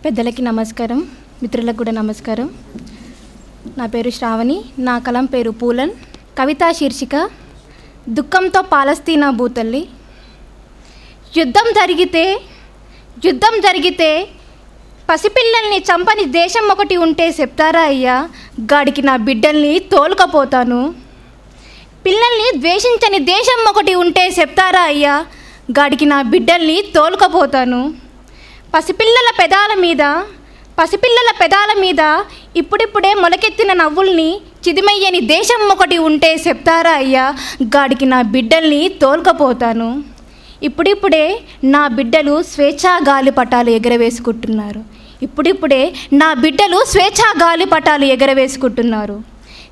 పెద్దలకి నమస్కారం, మిత్రులకు కూడా నమస్కారం. నా పేరు శ్రావణి, నా కలం పేరు పూలన్. కవితా శీర్షిక దుఃఖంతో పాలస్తీనా భూతల్లి. యుద్ధం జరిగితే పసిపిల్లల్ని చంపని దేశం ఒకటి ఉంటే చెప్తారా అయ్యా, గాడికి నా బిడ్డల్ని తోలుకపోతాను. పిల్లల్ని ద్వేషించని దేశం ఒకటి ఉంటే చెప్తారా అయ్యా, గాడికి నా బిడ్డల్ని తోలుకపోతాను. పసిపిల్లల పెదాల మీద ఇప్పుడిప్పుడే మొలకెత్తిన నవ్వుల్ని చిదిమయ్యని దేశం ఒకటి ఉంటే చెప్తారా అయ్యా, గాడికి నా బిడ్డల్ని తోలుకపోతాను. ఇప్పుడిప్పుడే నా బిడ్డలు స్వేచ్ఛా గాలిపటాలు ఎగరవేసుకుంటున్నారు.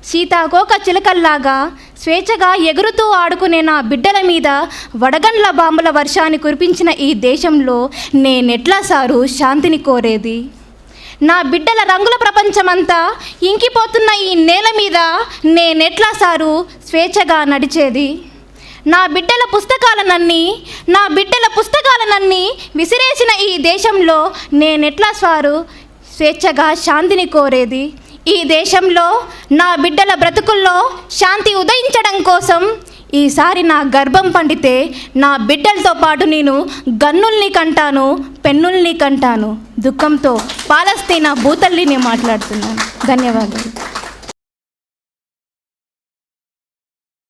సీతాకోక చిలకల్లాగా స్వేచ్ఛగా ఎగురుతూ ఆడుకునే నా బిడ్డల మీద వడగండ్ల బాంబుల వర్షాన్ని కురిపించిన ఈ దేశంలో నేనెట్లా సారు శాంతిని కోరేది? నా బిడ్డల రంగుల ప్రపంచమంతా ఇంకిపోతున్న ఈ నేల మీద నేనెట్లా సారు స్వేచ్ఛగా నడిచేది? నా బిడ్డల పుస్తకాలనన్నీ విసిరేసిన ఈ దేశంలో నేనెట్లా సారు స్వేచ్ఛగా శాంతిని కోరేది? ఈ దేశంలో నా బిడ్డల బ్రతుకుల్లో శాంతి ఉదయించడం కోసం ఈసారి నా గర్భం పండితే నా బిడ్డలతో పాటు నేను గన్నుల్ని కంటాను, పెన్నుల్ని కంటాను. దుఃఖంతో పాలస్తీనా భూతల్లిని మాట్లాడుతున్నాను. ధన్యవాదాలు.